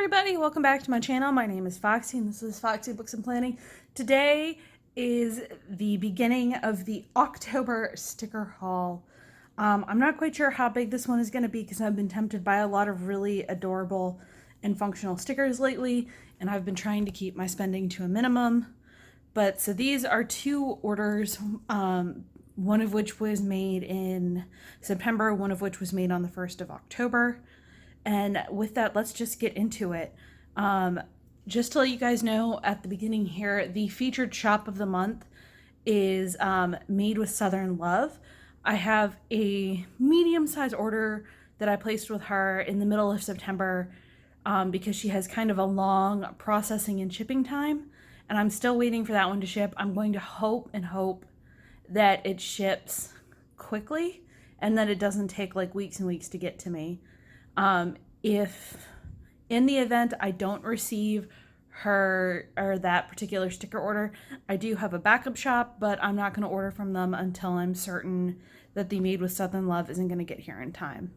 everybody, welcome back to my channel. My name is Foxy and this is Foxy Books and Planning. Today is the beginning of the October sticker haul. I'm not quite sure how big this one is going to be because I've been tempted by a lot of really adorable and functional stickers lately, and I've been trying to keep my spending to a minimum. But so these are two orders, one of which was made in September, one of which was made on the 1st of October. And with that, let's just get into it. Just to let you guys know at the beginning here, the featured shop of the month is Made with Southern Love. I have a medium-sized order that I placed with her in the middle of September because she has kind of a long processing and shipping time. And I'm still waiting for that one to ship. I'm going to hope that it ships quickly and that it doesn't take like weeks and weeks to get to me. If in the event I don't receive her or that particular sticker order, I do have a backup shop, but I'm not going to order from them until I'm certain that the Made with Southern Love isn't going to get here in time.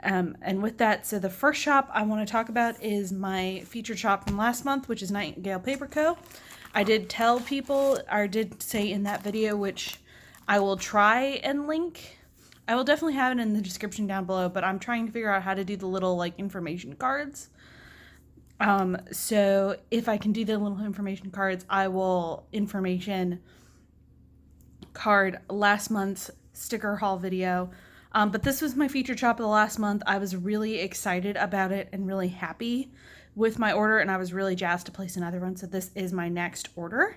And with that, so the first shop I want to talk about is my featured shop from last month, which is Nightingale Paper Co. I did tell people, or did say in that video, which I will try and link. I will definitely have it in the description down below, but I'm trying to figure out how to do the little like information cards. So if I can do the little information cards, I will information card last month's sticker haul video. But this was my featured shop of the last month. I was really excited about it and really happy with my order, and I was really jazzed to place another one. So this is my next order.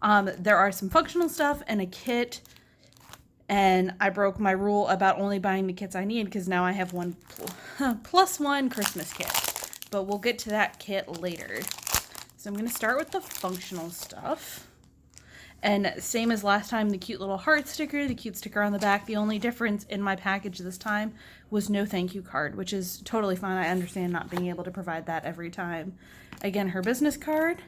There are some functional stuff and a kit. And I broke my rule about only buying the kits I need because now I have one plus one Christmas kit. But we'll get to that kit later. So I'm going to start with the functional stuff. And same as last time, the cute little heart sticker, the cute sticker on the back. The only difference in my package this time was no thank you card, which is totally fine. I understand not being able to provide that every time. Again, her business card.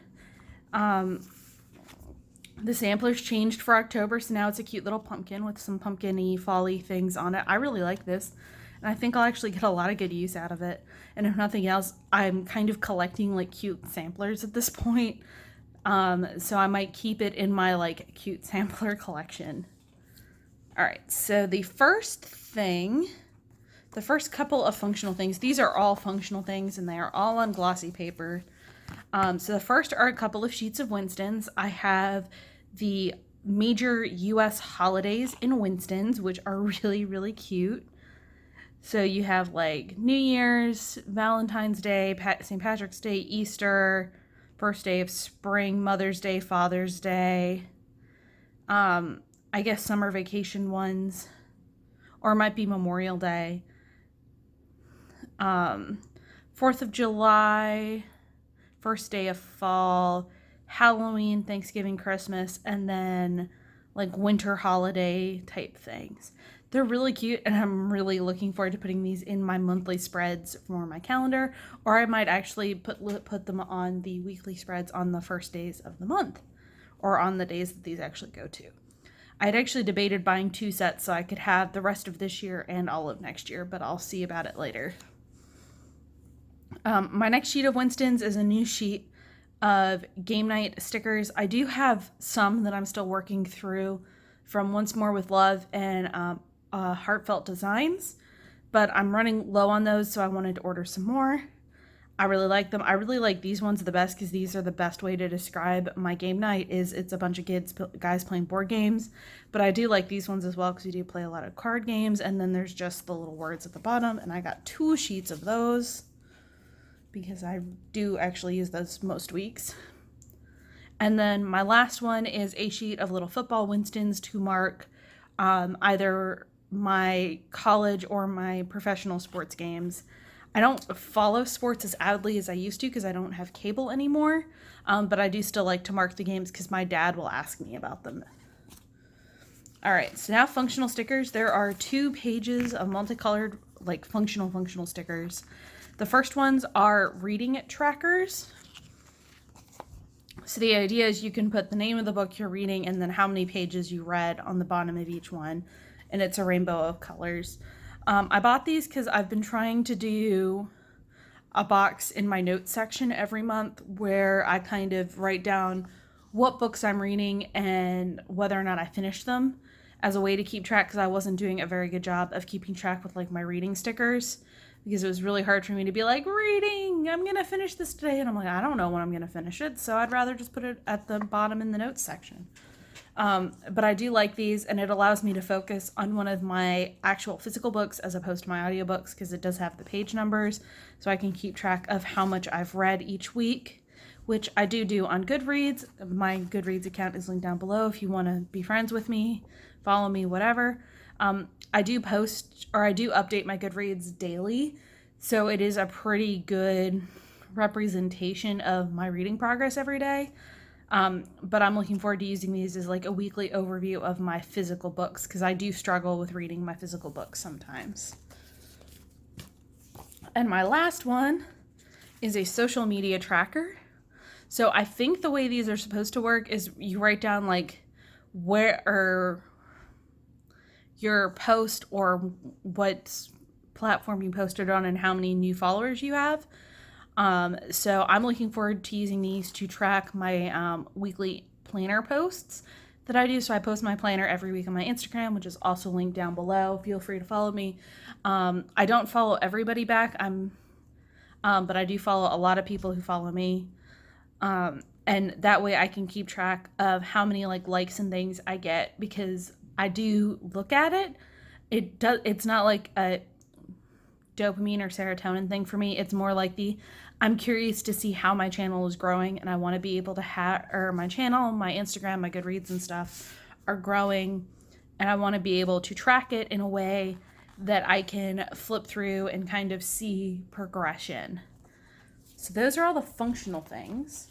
The sampler's changed for October, so now it's a cute little pumpkin with some pumpkin-y, fall-y things on it. I really like this, and I think I'll actually get a lot of good use out of it. And if nothing else, I'm kind of collecting like cute samplers at this point, so I might keep it in my like cute sampler collection. All right, so the first couple of functional things, these are all functional things, and they are all on glossy paper. So the first are a couple of sheets of Winston's. I have the major U.S. holidays in Winston's, which are really, really cute. So you have like New Year's, Valentine's Day, St. Patrick's Day, Easter, first day of spring, Mother's Day, Father's Day. I guess summer vacation ones, or it might be Memorial Day. 4th of July, first day of fall, Halloween, Thanksgiving, Christmas, and then like winter holiday type things. They're really cute, and I'm really looking forward to putting these in my monthly spreads for my calendar, or I might actually put them on the weekly spreads on the first days of the month, or on the days that these actually go to. I'd actually debated buying 2 sets so I could have the rest of this year and all of next year, but I'll see about it later. My next sheet of Winston's is a new sheet of game night stickers. I do have some that I'm still working through from Once More with Love and Heartfelt Designs, but I'm running low on those, so I wanted to order some more. I really like them. I really like these ones the best because these are the best way to describe my game night. It's a bunch of guys playing board games, but I do like these ones as well because we do play a lot of card games, and then there's just the little words at the bottom, and I got 2 sheets of those because I do actually use those most weeks. And then my last one is a sheet of little football Winston's to mark either my college or my professional sports games. I don't follow sports as avidly as I used to because I don't have cable anymore, but I do still like to mark the games because my dad will ask me about them. All right, so now functional stickers. There are 2 pages of multicolored, like functional stickers. The first ones are reading trackers. So the idea is you can put the name of the book you're reading and then how many pages you read on the bottom of each one, and it's a rainbow of colors. I bought these because I've been trying to do a box in my notes section every month where I kind of write down what books I'm reading and whether or not I finished them, as a way to keep track, because I wasn't doing a very good job of keeping track with like my reading stickers, because it was really hard for me to be like, reading, I'm gonna finish this today, and I'm like, I don't know when I'm gonna finish it, so I'd rather just put it at the bottom in the notes section. But I do like these, and it allows me to focus on one of my actual physical books as opposed to my audiobooks, because it does have the page numbers, so I can keep track of how much I've read each week, which I do on Goodreads. My Goodreads account is linked down below if you want to be friends with me, follow me, whatever. I do post, or I do update my Goodreads daily, so it is a pretty good representation of my reading progress every day. But I'm looking forward to using these as like a weekly overview of my physical books, because I do struggle with reading my physical books sometimes. And my last one is a social media tracker. So I think the way these are supposed to work is you write down like where or your post or what platform you posted on and how many new followers you have. So I'm looking forward to using these to track my weekly planner posts that I do. So I post my planner every week on my Instagram, which is also linked down below. Feel free to follow me. I don't follow everybody back. But I do follow a lot of people who follow me. And that way I can keep track of how many likes and things I get, because I do look at it. It's not like a dopamine or serotonin thing for me. It's more like I'm curious to see how my channel is growing, and I want to be able to or my channel, my Instagram, my Goodreads and stuff are growing, and I want to be able to track it in a way that I can flip through and kind of see progression. So those are all the functional things.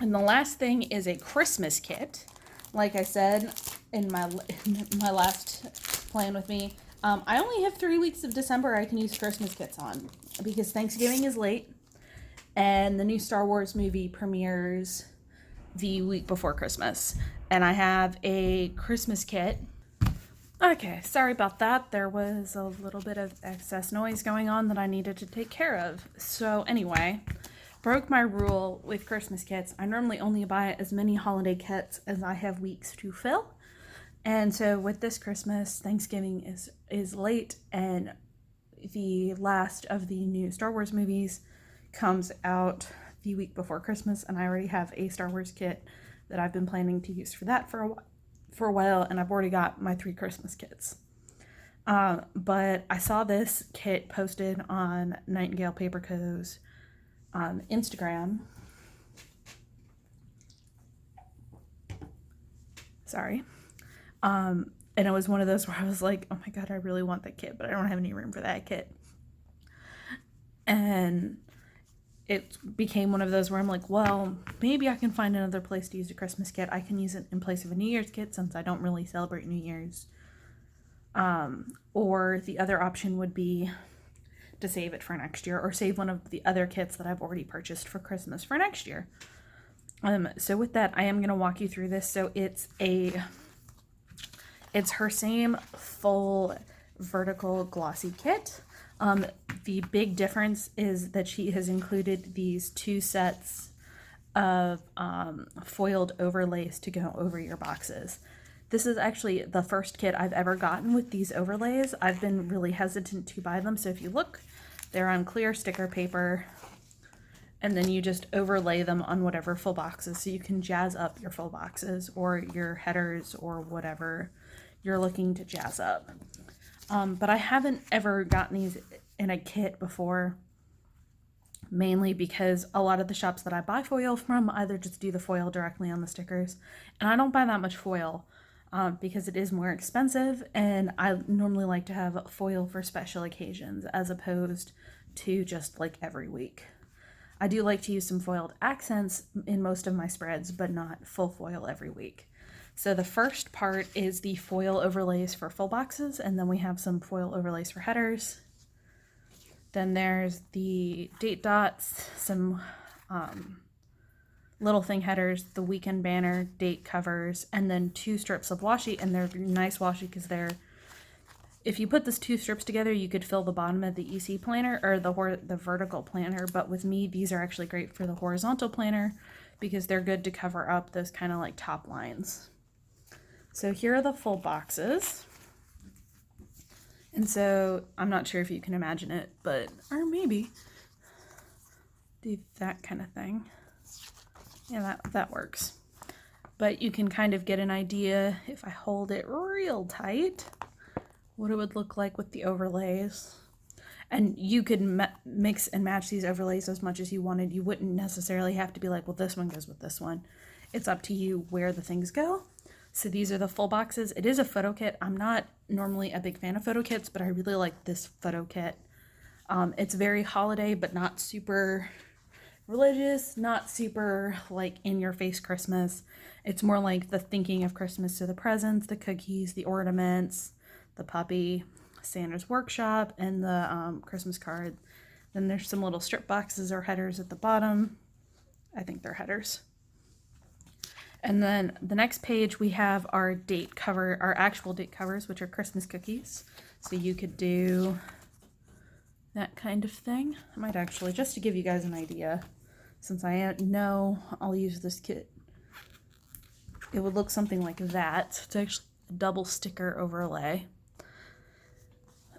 And the last thing is a Christmas kit. Like I said in my last plan with me, I only have 3 weeks of December I can use Christmas kits on, because Thanksgiving is late and the new Star Wars movie premieres the week before Christmas. And I have a Christmas kit. Okay, sorry about that. There was a little bit of excess noise going on that I needed to take care of. So anyway, broke my rule with Christmas kits. I normally only buy as many holiday kits as I have weeks to fill. And so with this Christmas, Thanksgiving is late, and the last of the new Star Wars movies comes out the week before Christmas, and I already have a Star Wars kit that I've been planning to use for that for a while, and I've already got my 3 Christmas kits. But I saw this kit posted on Nightingale Paper Co.'s Instagram. Sorry. And it was one of those where I was like, oh my God, I really want that kit, but I don't have any room for that kit. And it became one of those where I'm like, well, maybe I can find another place to use a Christmas kit. I can use it in place of a New Year's kit, since I don't really celebrate New Year's. Or the other option would be to save it for next year, or save one of the other kits that I've already purchased for Christmas for next year. So with that, I am going to walk you through this. So it's her same full vertical glossy kit. The big difference is that she has included these 2 sets of foiled overlays to go over your boxes. This is actually the first kit I've ever gotten with these overlays. I've been really hesitant to buy them. So if you look, they're on clear sticker paper, and then you just overlay them on whatever full boxes. So you can jazz up your full boxes or your headers or whatever you're looking to jazz up. But I haven't ever gotten these in a kit before, mainly because a lot of the shops that I buy foil from either just do the foil directly on the stickers, and I don't buy that much foil because it is more expensive, and I normally like to have foil for special occasions as opposed to just like every week. I do like to use some foiled accents in most of my spreads, but not full foil every week. So the first part is the foil overlays for full boxes, and then we have some foil overlays for headers. Then there's the date dots, some little thing headers, the weekend banner, date covers, and then 2 strips of washi, and they're nice washi because they're if you put these two strips together, you could fill the bottom of the EC planner or the vertical planner. But with me, these are actually great for the horizontal planner because they're good to cover up those kind of like top lines. So here are the full boxes. And so I'm not sure if you can imagine it, but, or maybe do that kind of thing. Yeah, that works. But you can kind of get an idea if I hold it real tight, what it would look like with the overlays. And you could mix and match these overlays as much as you wanted. You wouldn't necessarily have to be like, well, this one goes with this one. It's up to you where the things go. So these are the full boxes. It is a photo kit. I'm not normally a big fan of photo kits, but I really like this photo kit. It's very holiday, but not super religious, not super like in your face Christmas. It's more like the thinking of Christmas, so the presents, the cookies, the ornaments, the puppy, Santa's workshop, and the Christmas card. Then there's some little strip boxes or headers at the bottom. I think they're headers. And then the next page we have our date cover, our actual date covers, which are Christmas cookies. So you could do that kind of thing. I might actually, just to give you guys an idea, since I know I'll use this kit, it would look something like that. It's actually a double sticker overlay.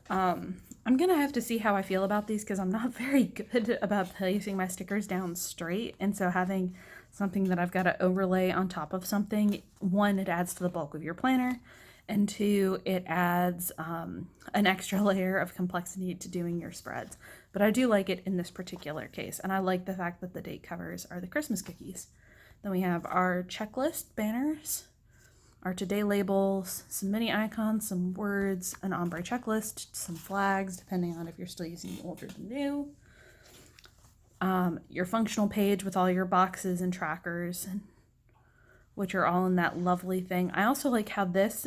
I'm gonna have to see how I feel about these because I'm not very good about placing my stickers down straight, and so having something that I've got to overlay on top of something, one, it adds to the bulk of your planner, and two, it adds an extra layer of complexity to doing your spreads. But I do like it in this particular case, and I like the fact that the date covers are the Christmas cookies. Then we have our checklist banners, our today labels, some mini icons, some words, an ombre checklist, some flags, depending on if you're still using old or the new. Your functional page with all your boxes and trackers, which are all in that lovely thing. I also like how this,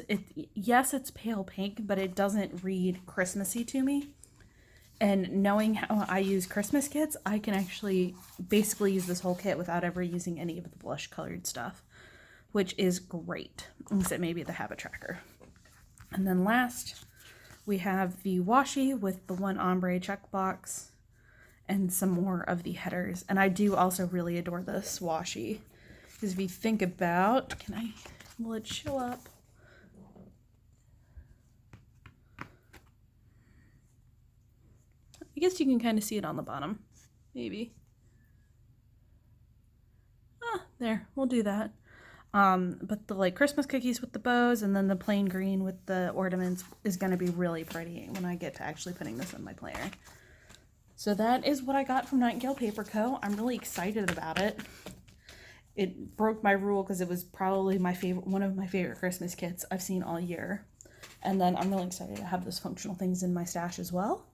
yes, it's pale pink, but it doesn't read Christmassy to me. And knowing how I use Christmas kits, I can actually basically use this whole kit without ever using any of the blush colored stuff, which is great, except maybe the habit tracker. And then last, we have the washi with the one ombre checkbox and some more of the headers. And I do also really adore this washi, because if you think about, will it show up? I guess you can kind of see it on the bottom, maybe. There, we'll do that. But the like Christmas cookies with the bows and then the plain green with the ornaments is going to be really pretty when I get to actually putting this in my planner. So that is what I got from Nightingale Paper Co. I'm really excited about it. It broke my rule because it was probably one of my favorite Christmas kits I've seen all year. And then I'm really excited to have those functional things in my stash as well.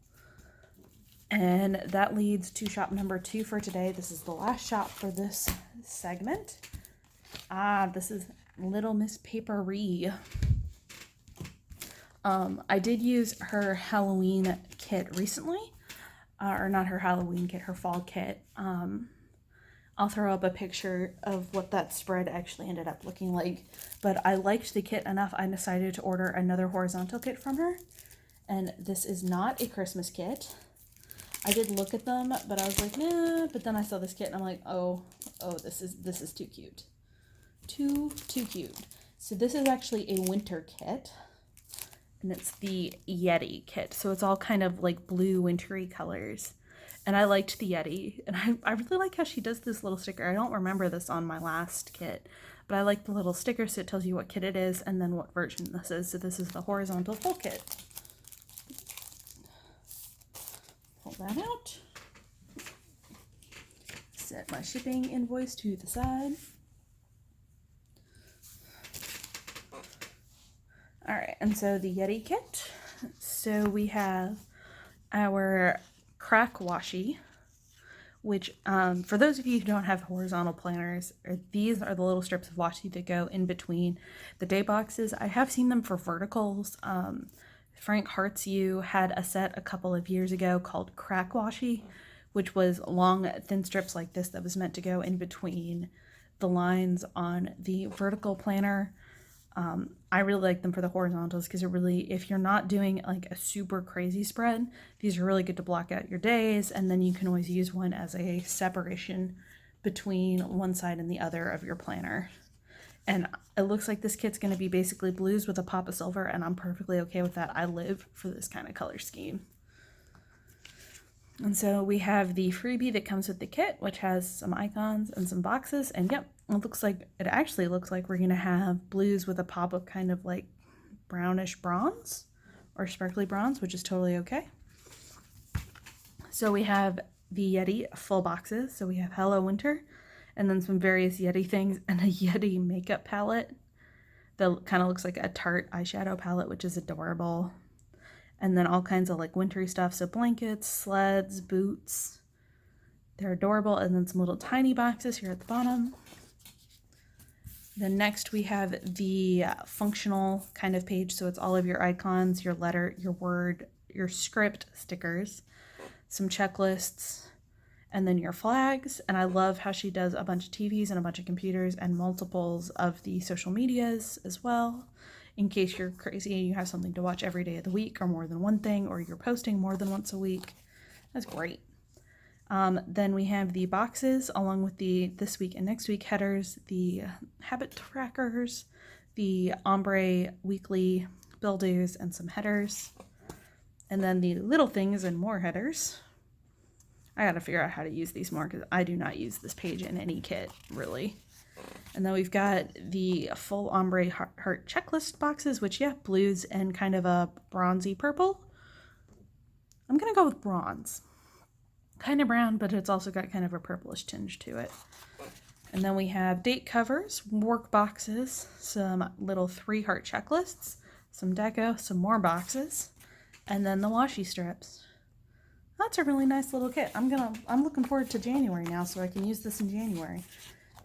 And that leads to shop number 2 for today. This is the last shop for this segment. This is Little Miss Paperie. I did use her Halloween kit recently. Or not her Halloween kit, her fall kit. I'll throw up a picture of what that spread actually ended up looking like. But I liked the kit enough, I decided to order another horizontal kit from her. And this is not a Christmas kit. I did look at them, but I was like, nah. But then I saw this kit and I'm like, oh, this is too cute. Too cute. So this is actually a winter kit. And it's the Yeti kit. So it's all kind of like blue wintry colors. And I liked the Yeti. And I really like how she does this little sticker. I don't remember this on my last kit. But I like the little sticker so it tells you what kit it is and then what version this is. So this is the horizontal full kit. Pull that out. Set my shipping invoice to the side. All right, and so the Yeti kit. So we have our crack washi, which for those of you who don't have horizontal planners, these are the little strips of washi that go in between the day boxes. I have seen them for verticals. Frank Hearts You had a set a couple of years ago called crack washi, which was long, thin strips like this that was meant to go in between the lines on the vertical planner. I really like them for the horizontals because it really, if you're not doing like a super crazy spread, these are really good to block out your days, and then you can always use one as a separation between one side and the other of your planner. And it looks like this kit's going to be basically blues with a pop of silver, and I'm perfectly okay with that. I live for this kind of color scheme. And so we have the freebie that comes with the kit, which has some icons and some boxes. And yep, it actually looks like we're going to have blues with a pop of kind of like brownish bronze or sparkly bronze, which is totally okay. So we have the Yeti full boxes. So we have Hello Winter, and then some various Yeti things, and a Yeti makeup palette that kind of looks like a Tarte eyeshadow palette, which is adorable. And then all kinds of like wintry stuff. So blankets, sleds, boots. They're adorable. And then some little tiny boxes here at the bottom. Then next we have the functional kind of page. So it's all of your icons, your letter, your word, your script stickers, some checklists, and then your flags. And I love how she does a bunch of TVs and a bunch of computers and multiples of the social medias as well. In case you're crazy and you have something to watch every day of the week, or more than one thing, or you're posting more than once a week. That's great. Then we have the boxes along with the this week and next week headers, the habit trackers, the ombre weekly build-dos, and some headers. And then the little things and more headers. I gotta figure out how to use these more because I do not use this page in any kit, really. And then we've got the full ombre heart checklist boxes, which, yeah, blues and kind of a bronzy purple. I'm going to go with bronze. Kind of brown, but it's also got kind of a purplish tinge to it. And then we have date covers, work boxes, some little 3-heart checklists, some deco, some more boxes, and then the washi strips. That's a really nice little kit. I'm looking forward to January now so I can use this in January.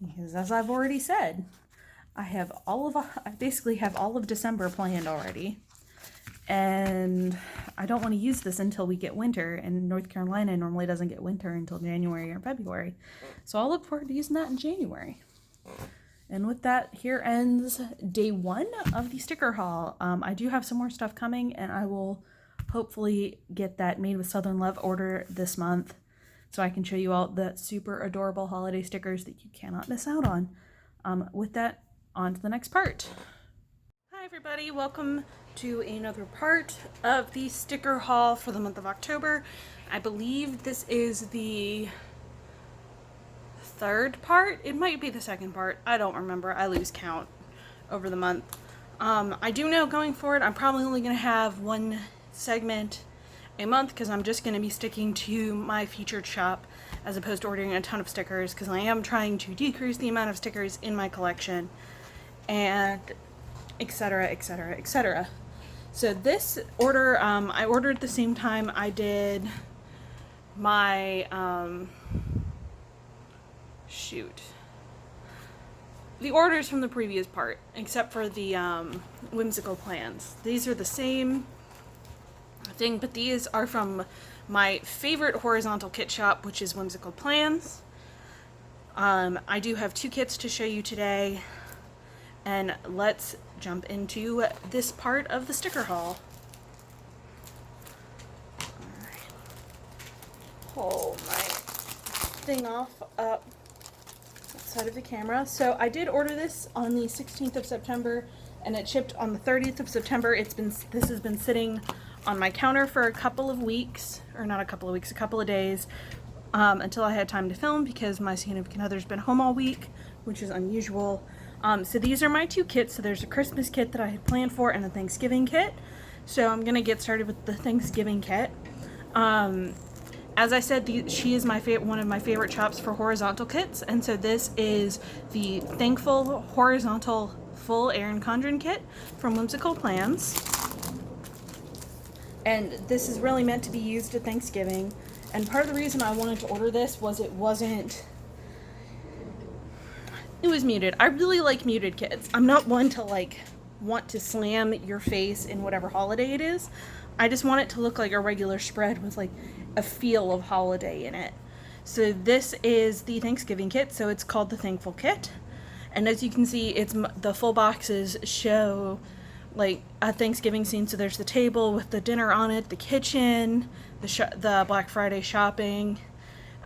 Because as I've already said, I basically have all of December planned already. And I don't want to use this until we get winter, and North Carolina normally doesn't get winter until January or February. So I'll look forward to using that in January. And with that, here ends day 1 of the sticker haul. I do have some more stuff coming, and I will hopefully get that Made with Southern Love order this month, so I can show you all the super adorable holiday stickers that you cannot miss out on. With that, on to the next part. Hi everybody, welcome to another part of the sticker haul for the month of October. I believe this is the 3rd part. It might be the 2nd part. I don't remember. I lose count over the month. I do know going forward I'm probably only going to have one segment a month because I'm just going to be sticking to my featured shop as opposed to ordering a ton of stickers, because I am trying to decrease the amount of stickers in my collection, and etc, etc, etc. So this order I ordered at the same time I did my the orders from the previous part, except for the whimsical plans. These are the same thing, but these are from my favorite horizontal kit shop, which is Whimsical Plans. I do have 2 kits to show you today, and let's jump into this part of the sticker haul. Alright. Pull my thing off up outside of the camera. So I did order this on the 16th of September, and it shipped on the 30th of September. This has been sitting on my counter for a couple of weeks, or not a couple of weeks, a couple of days, until I had time to film, because my significant other's been home all week, which is unusual. So these are my 2 kits. So there's a Christmas kit that I had planned for and a Thanksgiving kit. So I'm gonna get started with the Thanksgiving kit. As I said, she is one of my favorite shops for horizontal kits, and so this is the Thankful Horizontal Full Erin Condren kit from Whimsical Plans. And this is really meant to be used at Thanksgiving. And part of the reason I wanted to order this was it was muted. I really like muted kits. I'm not one to want to slam your face in whatever holiday it is. I just want it to look like a regular spread with like a feel of holiday in it. So this is the Thanksgiving kit, so it's called the Thankful Kit. And as you can see, the full boxes show like a Thanksgiving scene. So there's the table with the dinner on it, the kitchen, the Black Friday shopping,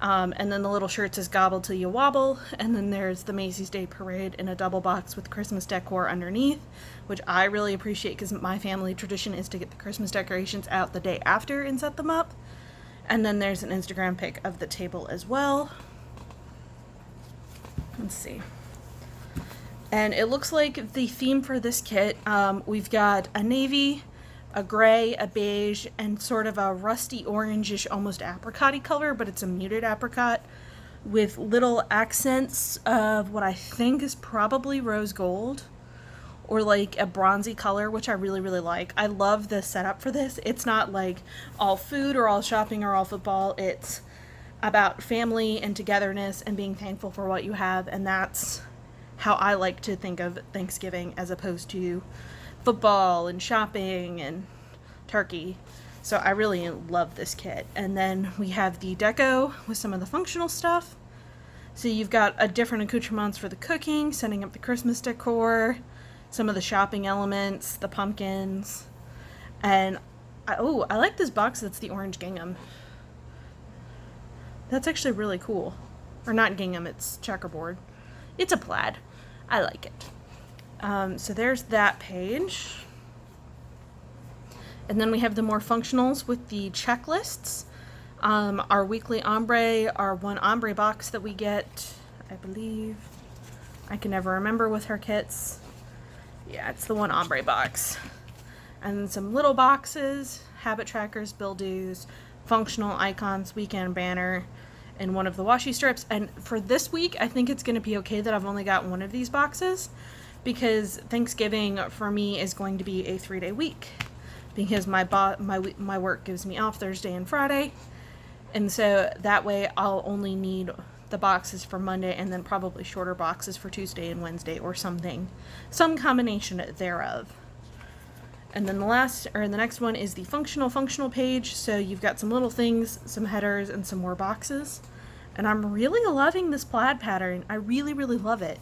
and then the little shirt says "Gobble till you wobble," and then there's the Macy's Day Parade in a double box with Christmas decor underneath, which I really appreciate because my family tradition is to get the Christmas decorations out the day after and set them up. And then there's an Instagram pic of the table as well. Let's see. And it looks like the theme for this kit, we've got a navy, a gray, a beige, and sort of a rusty orangish, almost apricot-y color, but it's a muted apricot with little accents of what I think is probably rose gold or like a bronzy color, which I really, really like. I love the setup for this. It's not like all food or all shopping or all football. It's about family and togetherness and being thankful for what you have, and that's how I like to think of Thanksgiving as opposed to football and shopping and turkey. So I really love this kit. And then we have the deco with some of the functional stuff. So you've got a different accoutrements for the cooking, setting up the Christmas decor, some of the shopping elements, the pumpkins. And I like this box that's the orange gingham. That's actually really cool. Or not gingham, it's checkerboard. It's a plaid. I like it. So there's that page. And then we have the more functionals with the checklists. Our weekly ombre, our one ombre box that we get, I believe. I can never remember with her kits. Yeah, it's the one ombre box. And some little boxes, habit trackers, bill dues, functional icons, weekend banner, and one of the washi strips. And for this week, I think it's going to be okay that I've only got one of these boxes because Thanksgiving for me is going to be a 3-day week because my work gives me off Thursday and Friday. And so that way I'll only need the boxes for Monday and then probably shorter boxes for Tuesday and Wednesday or something, some combination thereof. And then the next one is the functional page. So you've got some little things, some headers, and some more boxes. And I'm really loving this plaid pattern. I really, really love it.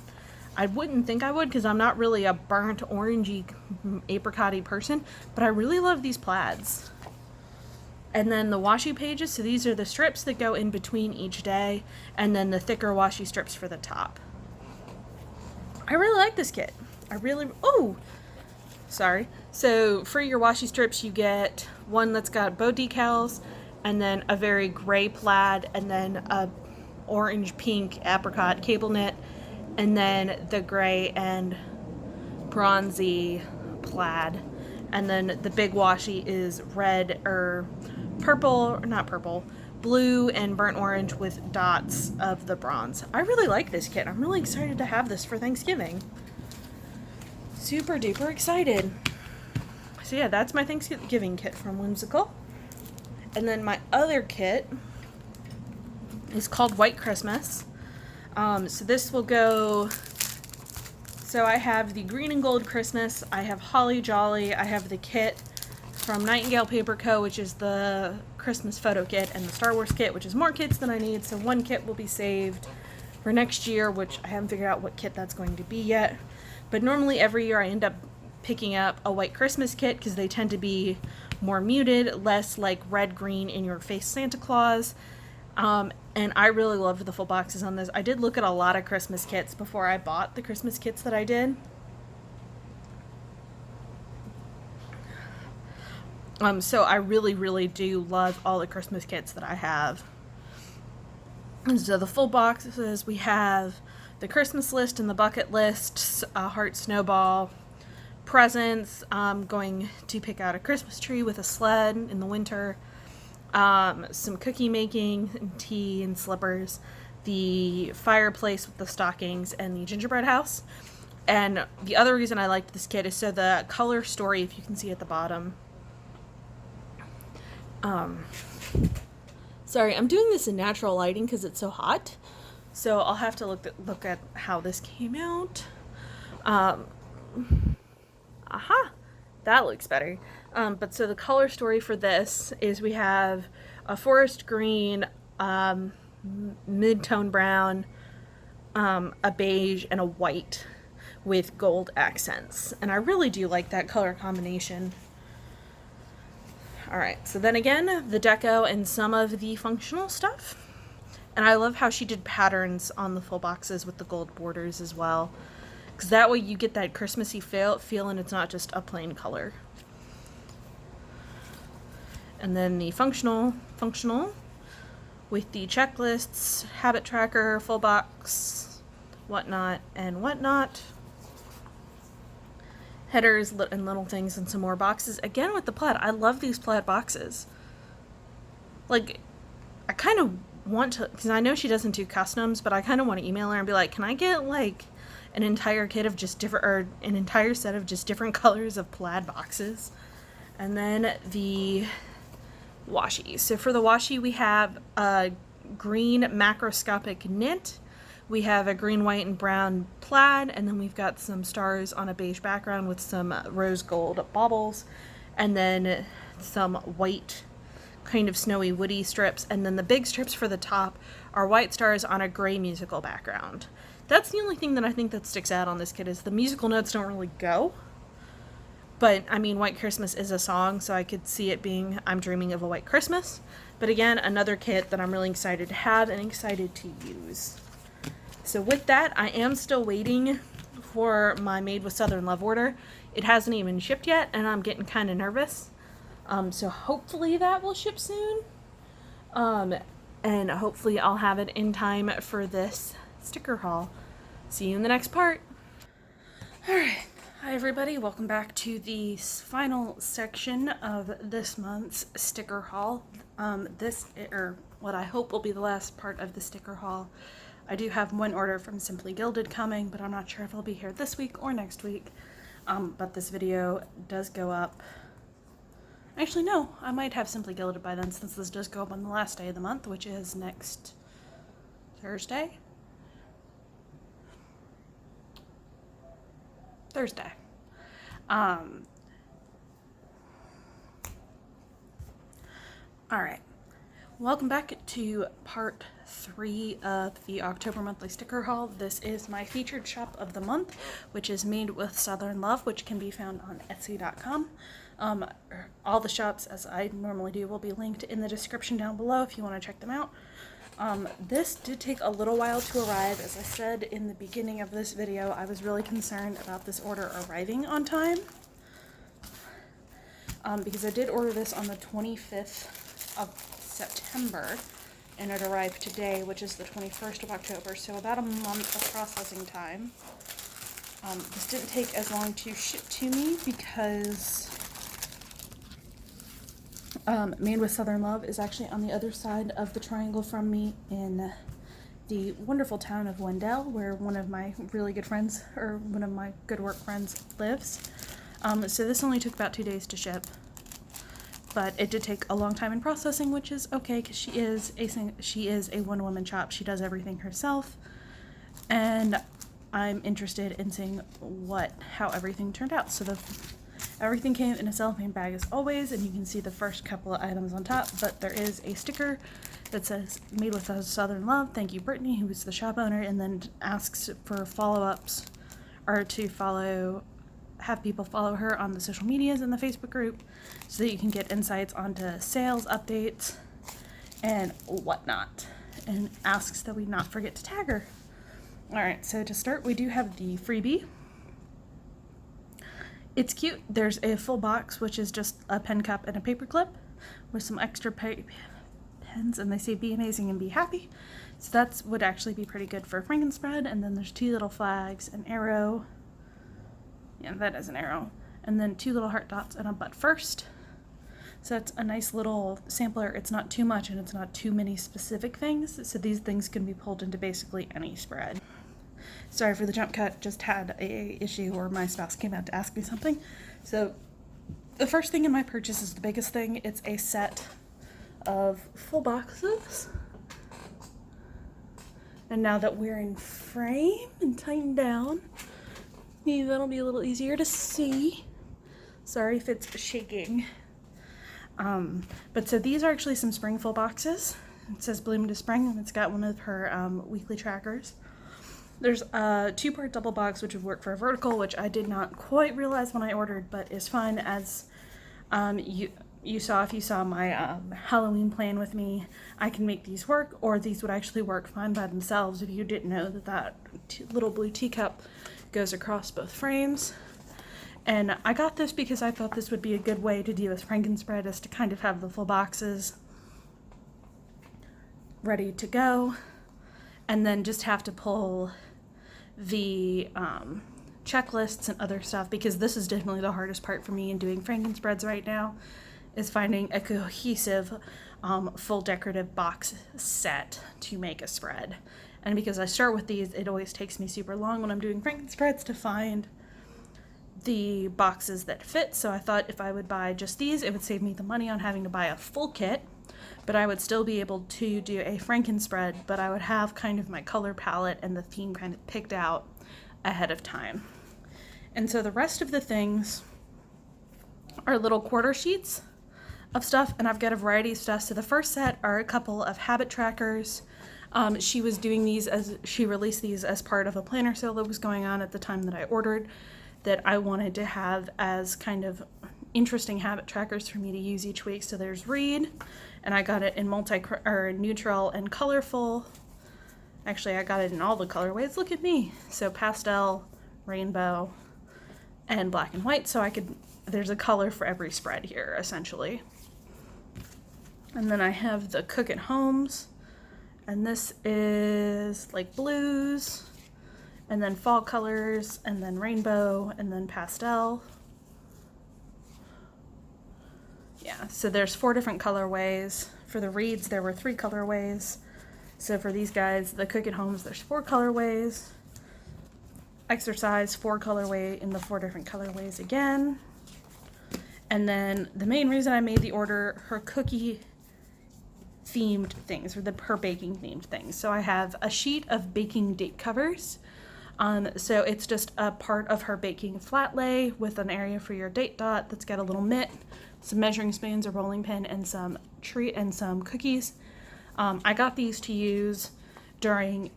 I wouldn't think I would because I'm not really a burnt orangey apricot-y person, but I really love these plaids. And then the washi pages, so these are the strips that go in between each day, and then the thicker washi strips for the top. I really like this kit. So for your washi strips, you get one that's got bow decals, and then a very gray plaid, and then a orange pink apricot cable knit, and then the gray and bronzy plaid. And then the big washi is red or blue and burnt orange with dots of the bronze. I really like this kit. I'm really excited to have this for Thanksgiving. Super duper excited. So yeah, that's my Thanksgiving kit from Whimsical. And then my other kit is called White Christmas. So this will go, so I have the green and gold Christmas, I have Holly Jolly, I have the kit from Nightingale Paper Co., which is the Christmas photo kit, and the Star Wars kit, which is more kits than I need. So one kit will be saved for next year, which I haven't figured out what kit that's going to be yet. But normally every year I end up picking up a White Christmas kit because they tend to be more muted, less like red, green, in your face Santa Claus. And I really loved the full boxes on this. I did look at a lot of Christmas kits before I bought the Christmas kits that I did. So I really, really do love all the Christmas kits that I have. And so the full boxes, we have the Christmas list and the bucket list, a heart snowball, presents, going to pick out a Christmas tree with a sled in the winter, some cookie making, and tea and slippers, the fireplace with the stockings, and the gingerbread house. And the other reason I liked this kit is so the color story, if you can see at the bottom. Sorry, I'm doing this in natural lighting because it's so hot. So I'll have to look at how this came out. That looks better. But so the color story for this is we have a forest green, mid-tone brown, a beige and a white with gold accents. And I really do like that color combination. All right, so then again, the deco and some of the functional stuff. And I love how she did patterns on the full boxes with the gold borders as well. Because that way you get that Christmassy feel and it's not just a plain color. And then the functional with the checklists, habit tracker, full box, whatnot, and whatnot. Headers and little things and some more boxes. Again with the plaid. I love these plaid boxes. Like, I kind of want to, because I know she doesn't do customs, but I kind of want to email her and be like, can I get like an entire kit of just different, or an entire set of just different colors of plaid boxes? And then the washi. So for the washi, we have a green macroscopic knit. We have a green, white, and brown plaid, and then we've got some stars on a beige background with some rose gold baubles, and then some white kind of snowy woody strips, and then the big strips for the top are white stars on a gray musical background. That's the only thing that I think that sticks out on this kit is the musical notes don't really go. But, I mean, White Christmas is a song, so I could see it being I'm Dreaming of a White Christmas. But again, another kit that I'm really excited to have and excited to use. So with that, I am still waiting for my Made with Southern Love order. It hasn't even shipped yet, and I'm getting kind of nervous. So hopefully that will ship soon. And hopefully I'll have it in time for this sticker haul. See you in the next part. Alright, hi everybody, welcome back to the final section of this month's sticker haul. What I hope will be the last part of the sticker haul. I do have one order from Simply Gilded coming, but I'm not sure if it'll be here this week or next week. But this video does go up. Actually, no, I might have Simply Gilded by then, since this does go up on the last day of the month, which is next Thursday. Alright. Welcome back to part 3 of the October monthly sticker haul. This is my featured shop of the month, which is Made with Southern Love, which can be found on Etsy.com. All the shops, as I normally do, will be linked in the description down below if you want to check them out. This did take a little while to arrive. As I said in the beginning of this video, I was really concerned about this order arriving on time. Because I did order this on the 25th of September, and it arrived today, which is the 21st of October, so about a month of processing time. This didn't take as long to ship to me because Made with Southern Love is actually on the other side of the triangle from me in the wonderful town of Wendell, where one of my really good friends, or one of my good work friends, lives. So this only took about 2 days to ship. But it did take a long time in processing, which is okay because she is a one-woman shop. She does everything herself, and I'm interested in seeing how everything turned out. So everything came in a cellophane bag as always, and you can see the first couple of items on top. But there is a sticker that says "Made with Southern Love. Thank you, Brittany," who is the shop owner, and then asks for follow-ups or have people follow her on the social medias and the Facebook group so that you can get insights onto sales updates and whatnot, and asks that we not forget to tag her. Alright, so to start, we do have the freebie. It's cute. There's a full box, which is just a pen cup and a paper clip with some extra pens, and they say be amazing and be happy. So that would actually be pretty good for Frankenspread. And then there's 2 little flags, an arrow. Yeah, that is an arrow. And then 2 little heart dots and a but first. So it's a nice little sampler. It's not too much and it's not too many specific things. So these things can be pulled into basically any spread. Sorry for the jump cut. Just had a issue where my spouse came out to ask me something. So the first thing in my purchase is the biggest thing. It's a set of full boxes. And now that we're in frame and tightened down, maybe that'll be a little easier to see. Sorry if it's shaking. But so these are actually some spring full boxes. It says Bloom to Spring, and it's got one of her weekly trackers. There's a 2-part double box, which would work for a vertical, which I did not quite realize when I ordered, but is fine. As you saw, if you saw my Halloween plan with me, I can make these work, or these would actually work fine by themselves if you didn't know that little blue teacup goes across both frames. And I got this because I thought this would be a good way to do with Frankenspread, is to kind of have the full boxes ready to go, and then just have to pull the checklists and other stuff, because this is definitely the hardest part for me in doing Frankenspreads right now, is finding a cohesive full decorative box set to make a spread. And because I start with these, it always takes me super long when I'm doing Frankenspreads to find the boxes that fit. So I thought if I would buy just these, it would save me the money on having to buy a full kit, but I would still be able to do a Frankenspread, but I would have kind of my color palette and the theme kind of picked out ahead of time. And so the rest of the things are little quarter sheets of stuff, and I've got a variety of stuff. So the first set are a couple of habit trackers. She was doing these she released these as part of a planner sale that was going on at the time that I ordered, that I wanted to have as kind of interesting habit trackers for me to use each week. So there's Read, and I got it in neutral and colorful. Actually, I got it in all the colorways. Look at me. So pastel, rainbow, and black and white. So there's a color for every spread here, essentially. And then I have the Cook at Homes, and this is like blues, and then fall colors, and then rainbow, and then pastel. Yeah, so there's 4 different colorways. For the Reads, there were 3 colorways. So for these guys, the Cook at Homes, there's 4 colorways. Exercise, 4 colorway in the 4 different colorways again. And then the main reason I made the order, her cookie themed things, or her baking themed things. So I have a sheet of baking date covers. So it's just a part of her baking flat lay with an area for your date dot that's got a little mitt, some measuring spoons, a rolling pin, and some treat and some cookies. I got these to use during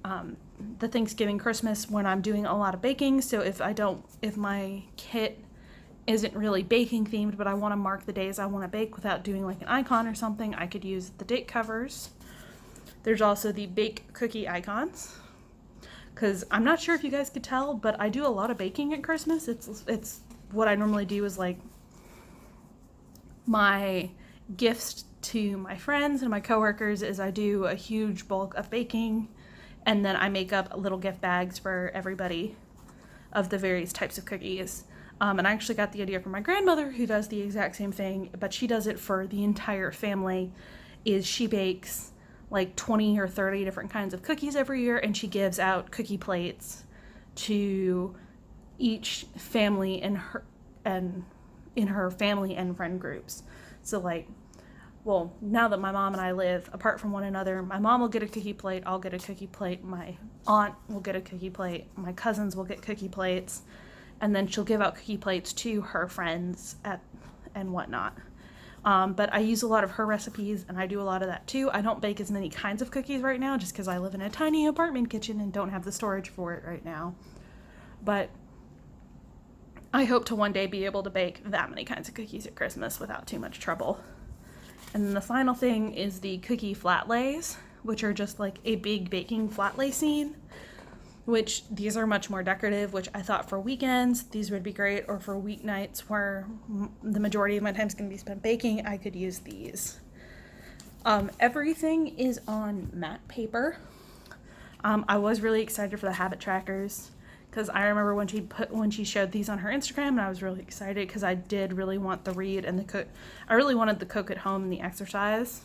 the Thanksgiving, Christmas, when I'm doing a lot of baking. So if my kit isn't really baking themed, but I want to mark the days I want to bake without doing like an icon or something, I could use the date covers. There's also the bake cookie icons, because I'm not sure if you guys could tell, but I do a lot of baking at Christmas. It's what I normally do is like my gifts to my friends and my coworkers is I do a huge bulk of baking, and then I make up little gift bags for everybody of the various types of cookies. And I actually got the idea from my grandmother, who does the exact same thing, but she does it for the entire family. She bakes like 20 or 30 different kinds of cookies every year, and she gives out cookie plates to each family in her family and friend groups. So like, well, now that my mom and I live apart from one another, my mom will get a cookie plate, I'll get a cookie plate, my aunt will get a cookie plate, my cousins will get cookie plates, and then she'll give out cookie plates to her friends and whatnot. But I use a lot of her recipes, and I do a lot of that too. I don't bake as many kinds of cookies right now just because I live in a tiny apartment kitchen and don't have the storage for it right now. But I hope to one day be able to bake that many kinds of cookies at Christmas without too much trouble. And then the final thing is the cookie flat lays, which are just like a big baking flat lay scene, which these are much more decorative, which I thought for weekends these would be great, or for weeknights where the majority of my time is going to be spent baking, I could use these. Everything is on matte paper. I was really excited for the habit trackers, because I remember when she showed these on her Instagram, and I was really excited because I did really want the Read and I really wanted the Cook at Home and the Exercise,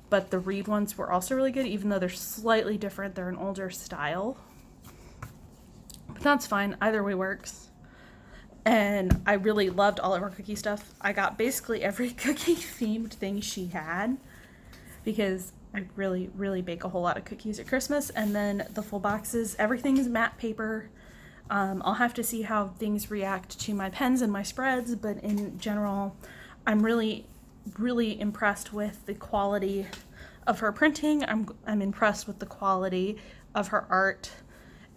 but the Read ones were also really good, even though they're slightly different. They're an older style, but that's fine. Either way works. And I really loved all of her cookie stuff. I got basically every cookie themed thing she had, because I really, really bake a whole lot of cookies at Christmas. And then the full boxes, everything is matte paper. I'll have to see how things react to my pens and my spreads, but in general, I'm really, really impressed with the quality of her printing. I'm impressed with the quality of her art,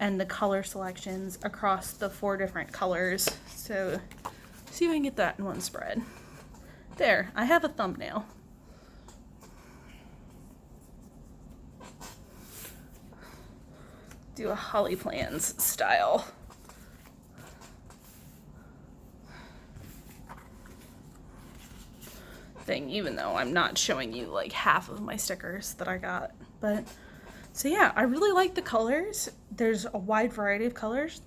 and the color selections across the 4 different colors. So see if I can get that in one spread. There, I have a thumbnail. Do a Holly Plans style. Thing, even though I'm not showing you like half of my stickers that I got. But so yeah, I really like the colors. There's a wide variety of colors.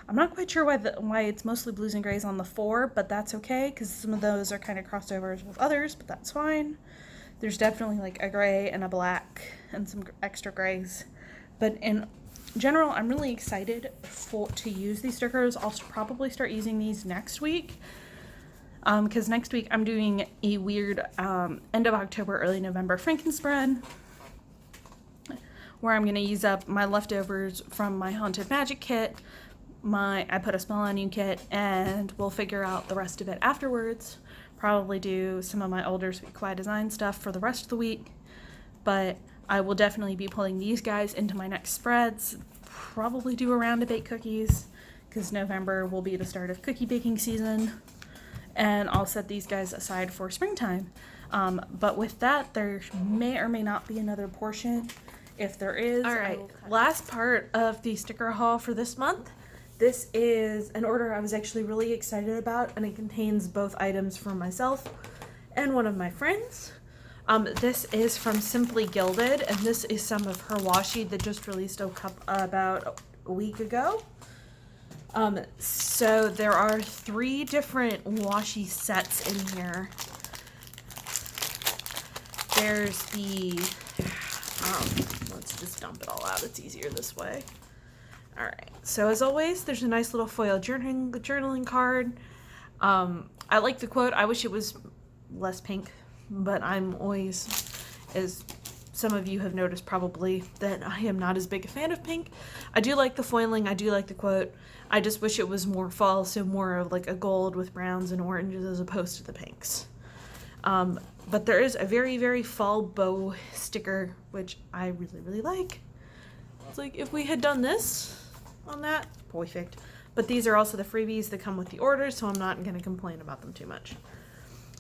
I'm not quite sure why it's mostly blues and grays on the 4, but that's okay because some of those are kind of crossovers with others, but that's fine. There's definitely like a gray and a black and some extra grays. But in general, I'm really excited to use these stickers. I'll probably start using these next week. Because next week I'm doing a weird end of October, early November Franken spread where I'm going to use up my leftovers from my Haunted Magic kit, I put a Spell on You kit, and we'll figure out the rest of it afterwards. Probably do some of my older Sweet Kawaii design stuff for the rest of the week, but I will definitely be pulling these guys into my next spreads. Probably do a round of baked cookies because November will be the start of cookie baking season. And I'll set these guys aside for springtime. But with that, there may or may not be another portion. If there is, all right, last part of the sticker haul for this month. This is an order I was actually really excited about, and it contains both items for myself and one of my friends. This is from Simply Gilded, and this is some of her washi that just released about a week ago. So there are 3 different washi sets in here. There's the, let's just dump it all out. It's easier this way. All right. So as always, there's a nice little foil journaling card. I like the quote. I wish it was less pink, but I'm always, as some of you have noticed probably, that I am not as big a fan of pink. I do like the foiling. I do like the quote. I just wish it was more fall, so more of like a gold with browns and oranges as opposed to the pinks. But there is a very, very fall bow sticker, which I really, really like. It's like if we had done this on that, perfect. But these are also the freebies that come with the orders, so I'm not going to complain about them too much.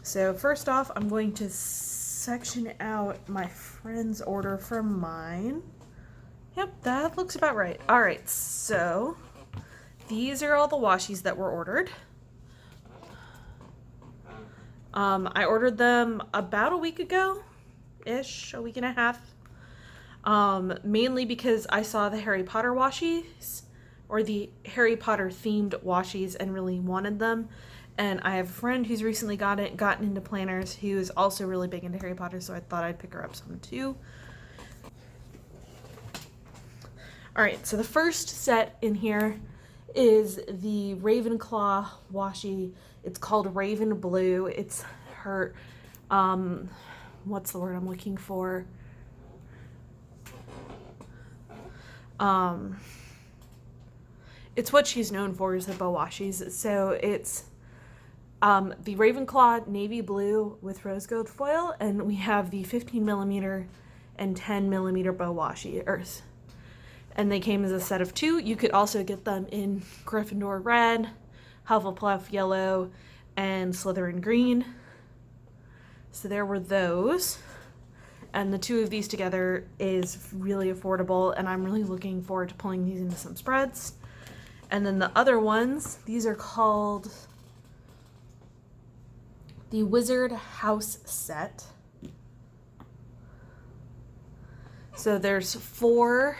So first off, I'm going to section out my friend's order from mine. Yep, that looks about right. All right, so these are all the washis that were ordered. I ordered them about a week ago-ish, a week and a half. Mainly because I saw the Harry Potter washis, or the Harry Potter themed washis, and really wanted them. And I have a friend who's recently gotten into planners who is also really big into Harry Potter, so I thought I'd pick her up some too. Alright, so the first set in here is the Ravenclaw washi. It's called Raven Blue. It's her, what's the word I'm looking for? It's what she's known for, is the bow washis. So it's the Ravenclaw navy blue with rose gold foil, and we have the 15mm and 10mm bow washi earth. And they came as a set of 2. You could also get them in Gryffindor red, Hufflepuff yellow, and Slytherin green. So there were those. And the 2 of these together is really affordable, and I'm really looking forward to pulling these into some spreads. And then the other ones, these are called the Wizard House set. So there's 4,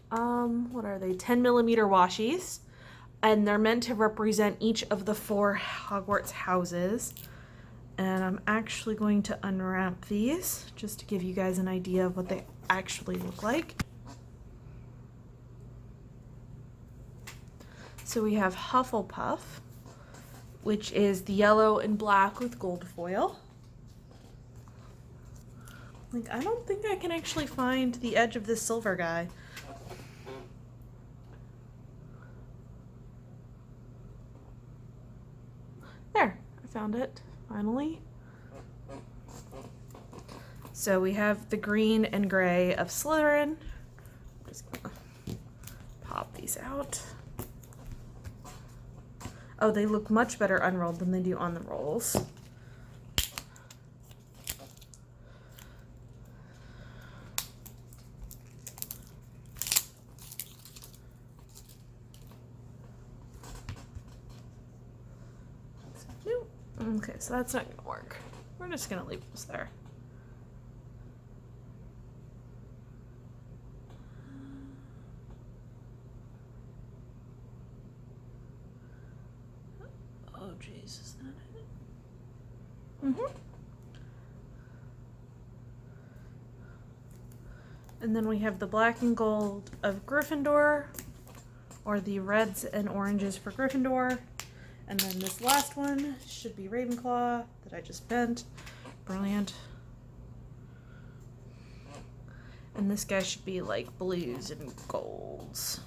what are they, 10mm washis, and they're meant to represent each of the 4 Hogwarts houses. And I'm actually going to unwrap these just to give you guys an idea of what they actually look like. So we have Hufflepuff, which is the yellow and black with gold foil. Like, I don't think I can actually find the edge of this silver guy. There, I found it, finally. So we have the green and gray of Slytherin. Just gonna these out. Oh, they look much better unrolled than they do on the rolls. Okay, so that's not gonna work. We're just gonna leave this there. Oh jeez, is that it? Mm-hmm. And then we have the black and gold of Gryffindor, or the reds and oranges for Gryffindor. And then this last one should be Ravenclaw that I just bent. Brilliant. And this guy should be like blues and golds.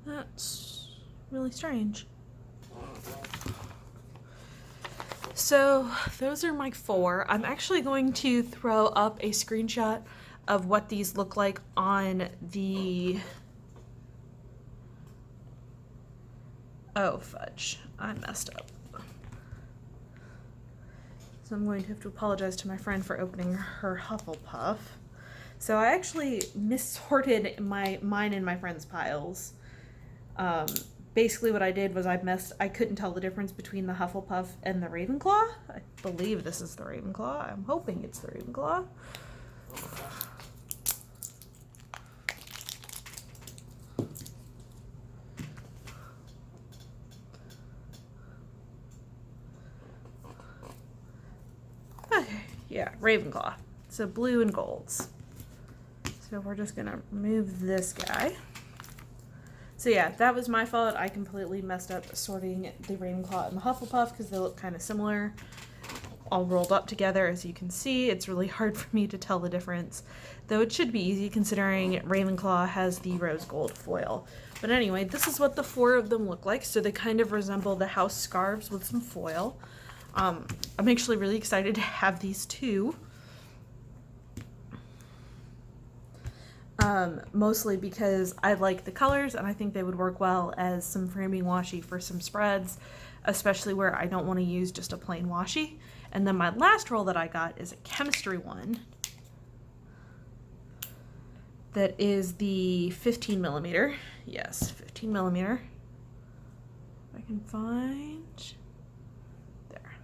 That's really strange. So those are my 4. I'm actually going to throw up a screenshot of what these look like on the... Oh, fudge. I messed up. So I'm going to have to apologize to my friend for opening her Hufflepuff. So I actually missorted mine and my friend's piles. Basically what I did was I couldn't tell the difference between the Hufflepuff and the Ravenclaw. I believe this is the Ravenclaw. I'm hoping it's the Ravenclaw. Okay, yeah, Ravenclaw. So blue and golds. So we're just gonna remove this guy. So yeah, that was my fault. I completely messed up sorting the Ravenclaw and the Hufflepuff because they look kind of similar, all rolled up together. As you can see, it's really hard for me to tell the difference, though it should be easy considering Ravenclaw has the rose gold foil. But anyway, this is what the 4 of them look like. So they kind of resemble the house scarves with some foil. I'm actually really excited to have these too. Mostly because I like the colors and I think they would work well as some framing washi for some spreads, especially where I don't want to use just a plain washi. And then my last roll that I got is a chemistry one that is the 15 millimeter. Yes, 15 millimeter. If I can find... There.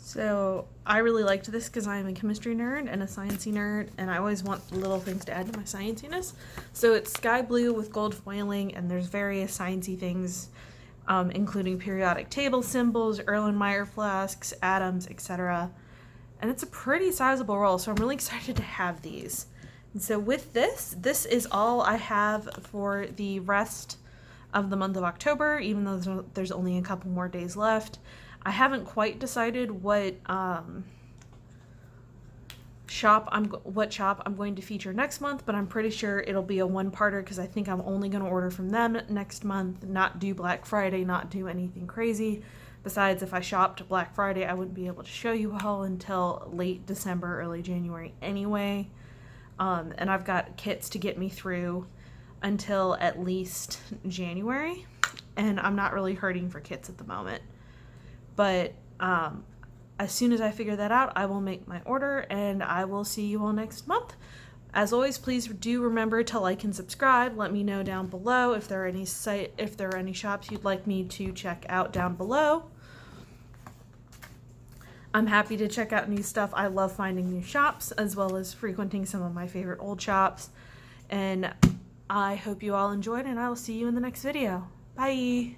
So I really liked this because I am a chemistry nerd and a sciencey nerd, and I always want little things to add to my scienciness. So it's sky blue with gold foiling, and there's various sciencey things, including periodic table symbols, Erlenmeyer flasks, atoms, etc. And it's a pretty sizable roll, so I'm really excited to have these. And so with this is all I have for the rest of the month of October, even though there's only a couple more days left. I haven't quite decided what shop I'm going to feature next month, but I'm pretty sure it'll be a one-parter because I think I'm only going to order from them next month, not do Black Friday, not do anything crazy. Besides, if I shopped Black Friday, I wouldn't be able to show you all until late December, early January anyway. And I've got kits to get me through until at least January, and I'm not really hurting for kits at the moment. But as soon as I figure that out, I will make my order, and I will see you all next month. As always, please do remember to like and subscribe. Let me know down below if there are any shops you'd like me to check out down below. I'm happy to check out new stuff. I love finding new shops as well as frequenting some of my favorite old shops. And I hope you all enjoyed, and I will see you in the next video. Bye!